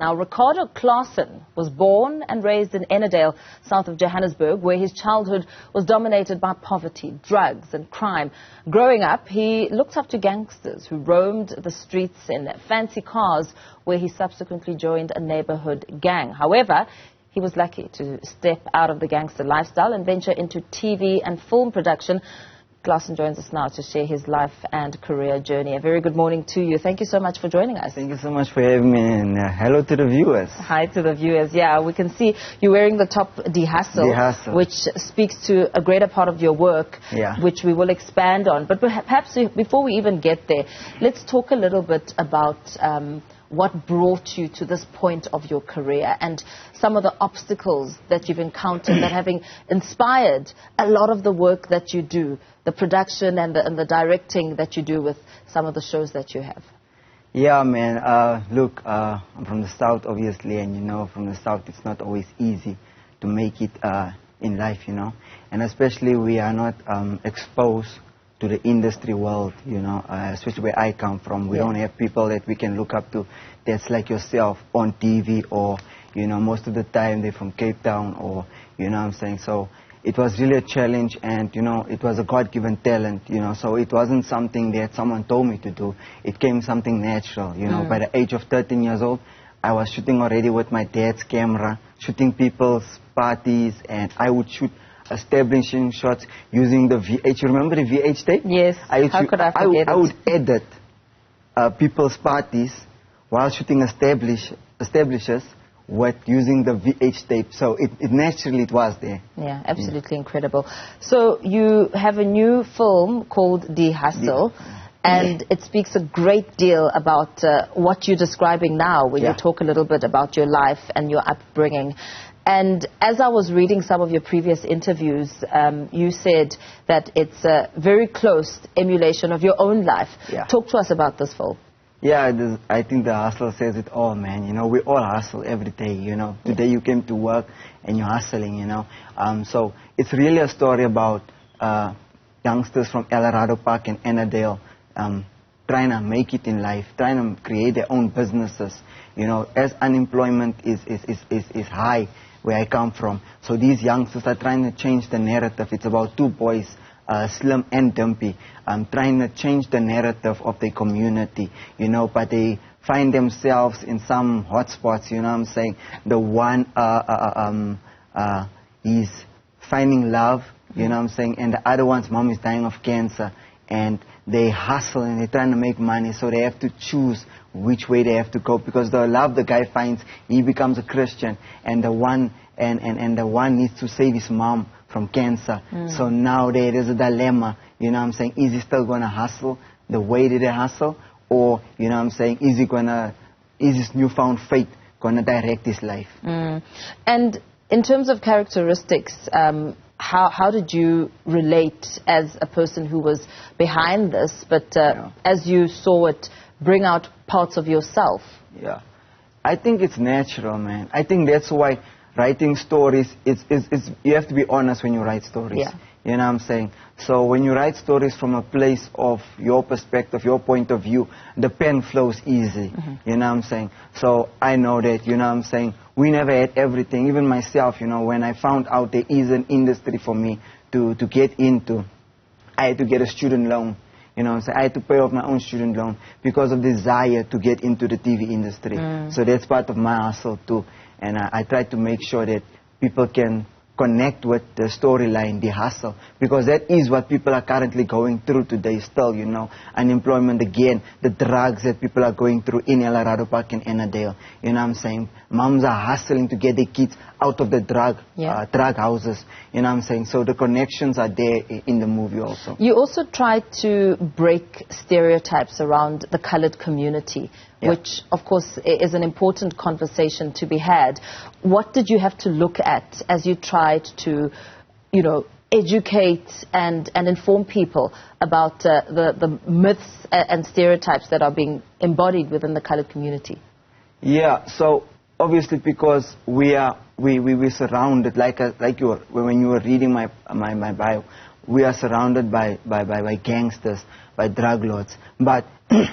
Now, Ricardo Klassen was born and raised in Ennerdale, south of Johannesburg, where his childhood was dominated by poverty, drugs and crime. Growing up, he looked up to gangsters who roamed the streets in fancy cars, where he subsequently joined a neighbourhood gang. However, he was lucky to step out of the gangster lifestyle and venture into TV and film production. Klassen joins us now to share his life and career journey. A very good morning to you. Thank you so much for joining us. Thank you so much for having me, and hello to the viewers. Hi to the viewers. Yeah, we can see you're wearing the top De Hustle, which speaks to a greater part of your work, which we will expand on. But perhaps before we even get there, let's talk a little bit about what brought you to this point of your career and some of the obstacles that you've encountered that have inspired a lot of the work that you do, the production and the directing that you do with some of the shows that you have. Yeah, man. Look, I'm from the South, obviously, and you know, from the South it's not always easy to make it in life, you know. And especially we are not exposed to the industry world, you know, especially where I come from. We don't have people that we can look up to that's like yourself on TV, or, you know, most of the time they're from Cape Town, or, you know what I'm saying. So it was really a challenge, and, you know, it was a God-given talent, you know, so it wasn't something that someone told me to do. It came something natural, you know. By the age of 13 years old, I was shooting already with my dad's camera, shooting people's parties, and I would shoot establishing shots using the VH. You remember the VH tape? Yes. How could I forget it? I would edit people's parties while shooting establishers with using the VH tape. So it naturally it was there. Yeah, absolutely incredible. So you have a new film called De Hustle. And it speaks a great deal about what you're describing now when you talk a little bit about your life and your upbringing. And as I was reading some of your previous interviews, you said that it's a very close emulation of your own life. Talk to us about this film. Yeah, I think the hustle says it all, man. You know, we all hustle every day, you know. Today you came to work and you're hustling, you know. So it's really a story about youngsters from Ricardo Park and Ennerdale trying to make it in life, trying to create their own businesses. You know, as unemployment is high where I come from. So these youngsters are trying to change the narrative. It's about two boys, Slim and Dumpy, trying to change the narrative of their community, you know, but they find themselves in some hotspots, you know what I'm saying. The one is finding love, you know what I'm saying, and the other one's mom is dying of cancer, and they hustle and they're trying to make money, so they have to choose which way they have to go, because the love the guy finds, he becomes a Christian, and the one the one needs to save his mom from cancer. So now there is a dilemma, you know what I'm saying. Is he still going to hustle the way that they hustle, or, you know what I'm saying, is his newfound faith going to direct his life? And in terms of characteristics, how did you relate as a person who was behind this, but as you saw it bring out parts of yourself? Yeah, I think it's natural, man. I think that's why writing stories, you have to be honest when you write stories. You know what I'm saying? So when you write stories from a place of your perspective, your point of view, the pen flows easy. You know what I'm saying? So I know that, you know what I'm saying, we never had everything. Even myself, you know, when I found out there is an industry for me to get into, I had to get a student loan. You know, so I had to pay off my own student loan because of desire to get into the TV industry. So that's part of my hustle too. And I try to make sure that people can connect with the storyline, the hustle, because that is what people are currently going through today still, you know. Unemployment again, the drugs that people are going through in Ricardo Park and Ennerdale. You know what I'm saying? Moms are hustling to get their kids out of the drug houses. You know what I'm saying? So the connections are there in the movie also. You also try to break stereotypes around the colored community, which, of course, is an important conversation to be had. What did you have to look at as you tried to, you know, educate and inform people about the myths and stereotypes that are being embodied within the colored community? Yeah, so obviously because we're surrounded, when you were reading my bio, we are surrounded by gangsters, by drug lords. But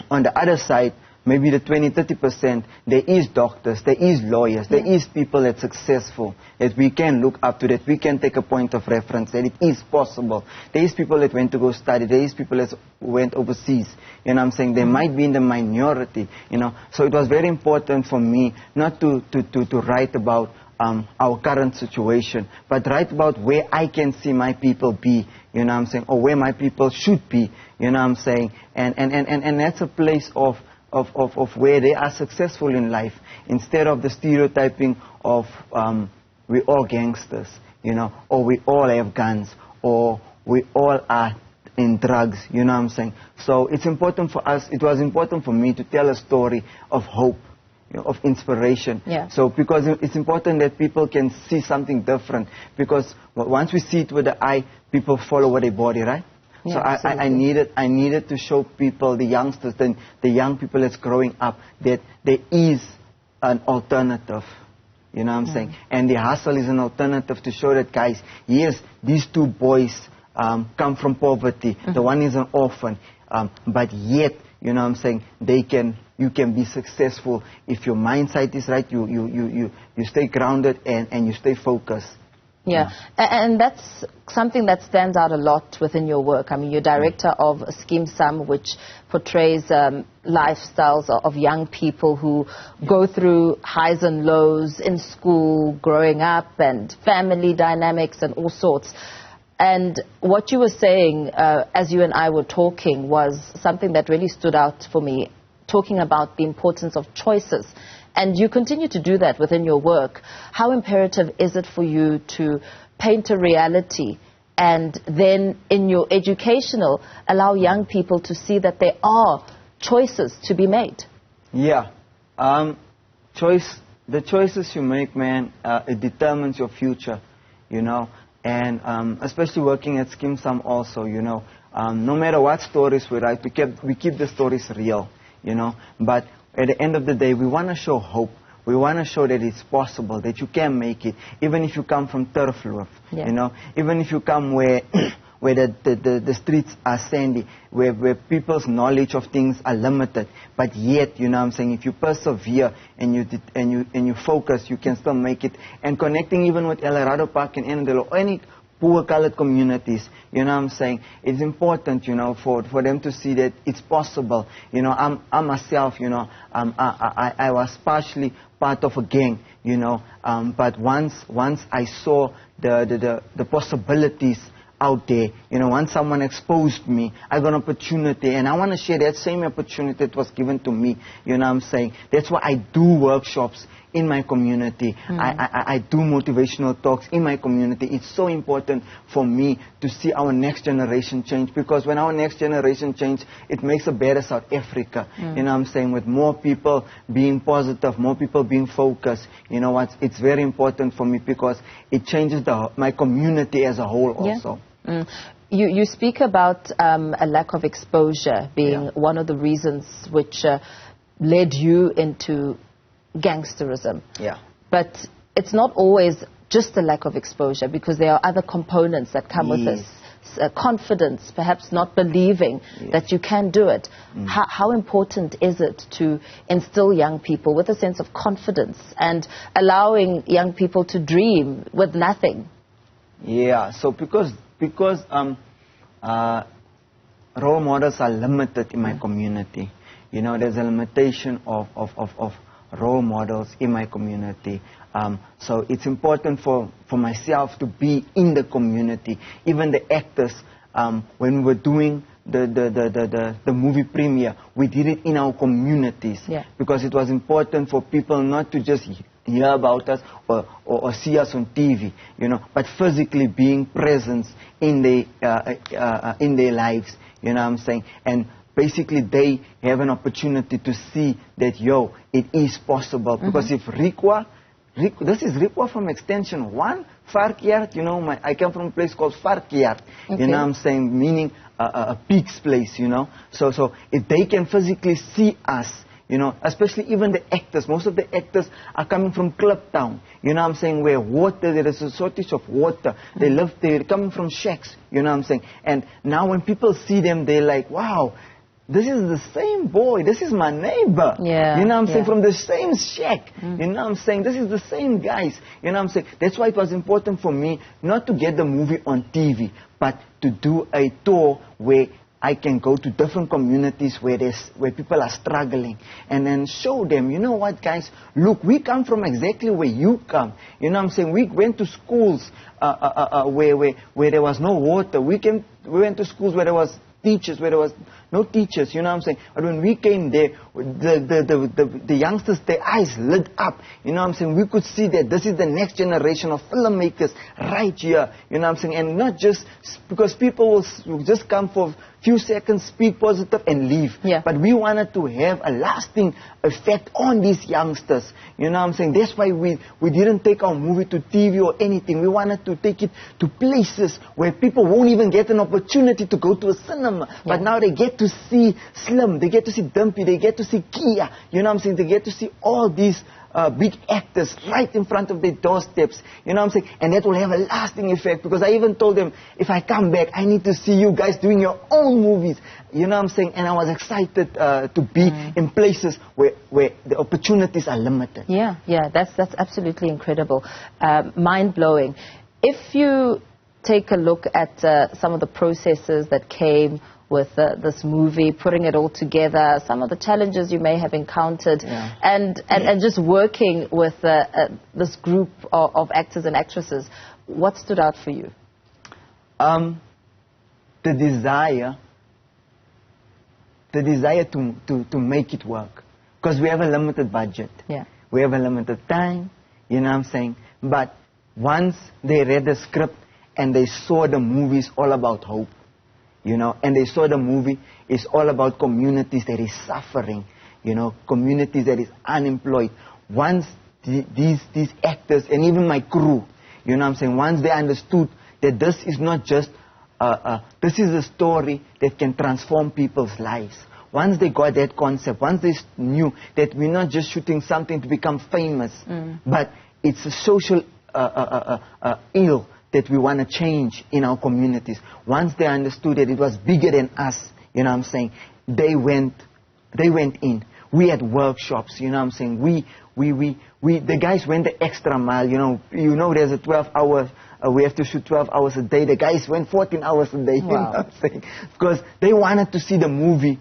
on the other side, maybe the 20-30%, there is doctors, there is lawyers, there is people that's successful, that we can look up to, that we can take a point of reference, that it is possible. There is people that went to go study, there is people that went overseas, you know what I'm saying? They might be in the minority, you know. So it was very important for me not to write about our current situation, but write about where I can see my people be, you know what I'm saying, or where my people should be, you know what I'm saying, and that's a place of where they are successful in life, instead of the stereotyping of we all gangsters, you know, or we all have guns, or we all are in drugs, you know what I'm saying. So it's important for us, it was important for me to tell a story of hope, you know, of inspiration. Yeah. So because it's important that people can see something different, because once we see it with the eye, people follow with their body, right? Yeah, so I needed to show people, the youngsters, the young people that's growing up, that there is an alternative. You know what I'm saying? And the hustle is an alternative to show that, guys, yes, these two boys come from poverty. The one is an orphan. But yet, you know what I'm saying, you can be successful if your mindset is right, you stay grounded and you stay focused. Yeah, and that's something that stands out a lot within your work. I mean, you're director of Scheme Sum, which portrays lifestyles of young people who go through highs and lows in school, growing up, and family dynamics and all sorts. And what you were saying as you and I were talking was something that really stood out for me, talking about the importance of choices. And you continue to do that within your work. How imperative is it for you to paint a reality and then in your educational allow young people to see that there are choices to be made? Yeah. The choices you make, man, it determines your future, you know. And especially working at Scheme Sum also, you know, no matter what stories we write, we keep the stories real, you know. But at the end of the day, we want to show hope. We want to show that it's possible, that you can make it, even if you come from Turfloop, you know, even if you come where the streets are sandy, where people's knowledge of things are limited. But yet, you know what I'm saying, if you persevere and you focus, you can still make it. And connecting even with Eldorado Park and Ennerdale or any poor colored communities, you know what I'm saying, it's important, you know, for them to see that it's possible. You know, I myself, you know, I was partially part of a gang, you know, but once I saw the possibilities out there, you know, once someone exposed me, I got an opportunity, and I want to share that same opportunity that was given to me, you know what I'm saying. That's why I do workshops in my community. I do motivational talks in my community. It's so important for me to see our next generation change, because when our next generation change, it makes a better South Africa, you know what I'm saying, with more people being positive, more people being focused. You know what, it's very important for me because it changes my community as a whole also. You speak about a lack of exposure being one of the reasons which led you into gangsterism. Yeah. But it's not always just a lack of exposure, because there are other components that come with this. Confidence, perhaps not believing that you can do it. How important is it to instill young people with a sense of confidence and allowing young people to dream with nothing? Yeah, so because role models are limited in my community. You know, there's a limitation of role models in my community. So it's important for myself to be in the community. Even the actors, when we were doing the movie premiere, we did it in our communities, because it was important for people not to just hear about us or see us on TV, you know, but physically being present in their lives, you know what I'm saying. And basically they have an opportunity to see that, yo, it is possible. Because if this is Rikwa from Extension 1, Varkyard, you know, I come from a place called Varkyard, you know what I'm saying, meaning a pig's place, you know. So if they can physically see us, you know, especially even the actors, most of the actors are coming from Kliptown, you know what I'm saying, where there is a shortage of water. They live there, coming from shacks, you know what I'm saying. And now when people see them, they're like, wow, this is the same boy, this is my neighbor. Yeah, you know what I'm saying, yeah. from the same shack. You know what I'm saying, this is the same guys. You know what I'm saying, that's why it was important for me not to get the movie on TV, but to do a tour where I can go to different communities where people are struggling, and then show them, you know what guys, look, we come from exactly where you come. You know what I'm saying, we went to schools where there was no water. We went to schools where there was teachers, where there was no teachers, you know what I'm saying. But when we came there, the youngsters, their eyes lit up, you know what I'm saying. We could see that this is the next generation of filmmakers right here, you know what I'm saying. And not just because people will just come for a few seconds, speak positive and leave. Yeah. But we wanted to have a lasting effect on these youngsters, you know what I'm saying. That's why we didn't take our movie to TV or anything. We wanted to take it to places where people won't even get an opportunity to go to a cinema. Yeah. But now they get to see Slim, they get to see Dumpy, they get to see Kia, you know what I'm saying. They get to see all these big actors right in front of their doorsteps, you know what I'm saying. And that will have a lasting effect, because I even told them, if I come back, I need to see you guys doing your own movies, you know what I'm saying. And I was excited to be in places where the opportunities are limited. Yeah, that's absolutely incredible, mind-blowing. If you take a look at some of the processes that came with this movie, putting it all together, some of the challenges you may have encountered, and just working with this group of actors and actresses, what stood out for you? The desire to make it work, because we have a limited budget. Yeah. We have a limited time, you know what I'm saying. But once they read the script and they saw the movie's all about hope, you know, and they saw the movie is all about communities that is suffering, you know, communities that is unemployed. Once these actors and even my crew, you know what I'm saying, once they understood that this is not just, this is a story that can transform people's lives. Once they got that concept, once they knew that we're not just shooting something to become famous, but it's a social ill that we want to change in our communities. Once they understood that it was bigger than us, you know what I'm saying, they went in. We had workshops, you know what I'm saying. The guys went the extra mile, you know there's a 12 hours, we have to shoot 12 hours a day. The guys went 14 hours a day, you know what I'm saying, because they wanted to see the movie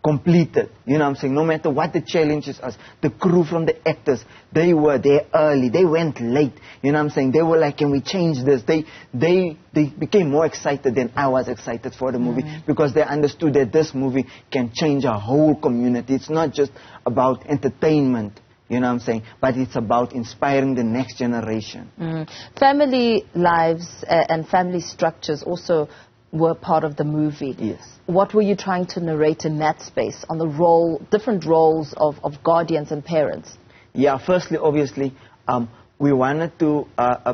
completed, you know what I'm saying, no matter what the challenges are. The crew from the actors, they were there early, they went late, you know what I'm saying. They were like, can we change this? They became more excited than I was excited for the movie, because they understood that this movie can change our whole community. It's not just about entertainment, you know what I'm saying, but it's about inspiring the next generation. Family lives and family structures also were part of the movie. Yes. What were you trying to narrate in that space on the different roles of guardians and parents? Yeah, firstly, obviously, we wanted to,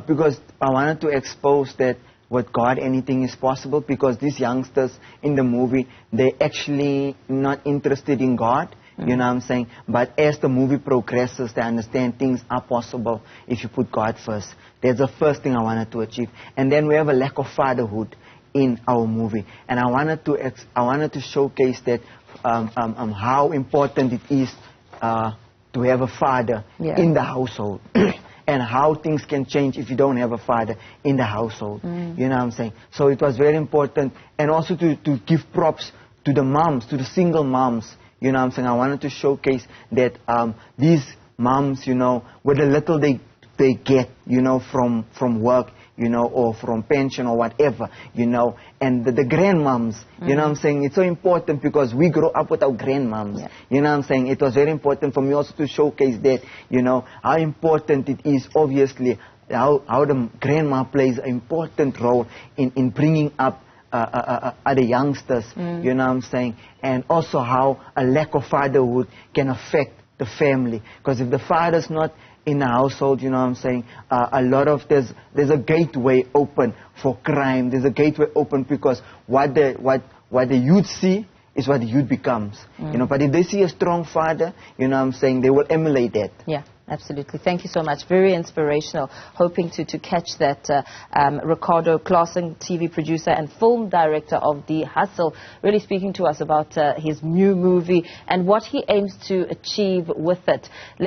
because I wanted to expose that with God anything is possible, because these youngsters in the movie, they're actually not interested in God, you know what I'm saying, but as the movie progresses, they understand things are possible if you put God first. That's the first thing I wanted to achieve. And then we have a lack of fatherhood in our movie, and I wanted to showcase that how important it is to have a father in the household, and how things can change if you don't have a father in the household. You know what I'm saying? So it was very important, and also to give props to the moms, to the single moms. You know what I'm saying? I wanted to showcase that these moms, you know, with the little they get, you know, from work, you know, or from pension or whatever, you know, and the grandmoms, you know what I'm saying, it's so important, because we grow up with our grandmoms, you know what I'm saying. It was very important for me also to showcase that, you know, how important it is, obviously, how the grandma plays an important role in bringing up other youngsters, you know what I'm saying, and also how a lack of fatherhood can affect the family, because if the father's not in the household, you know what I'm saying, there's a gateway open for crime. There's a gateway open, because what the youth see is what the youth becomes. You know, but if they see a strong father, you know what I'm saying, they will emulate that. Absolutely. Thank you so much. Very inspirational. Hoping to catch that. Ricardo Klassen, TV producer and film director of The Hustle, really speaking to us about his new movie and what he aims to achieve with it.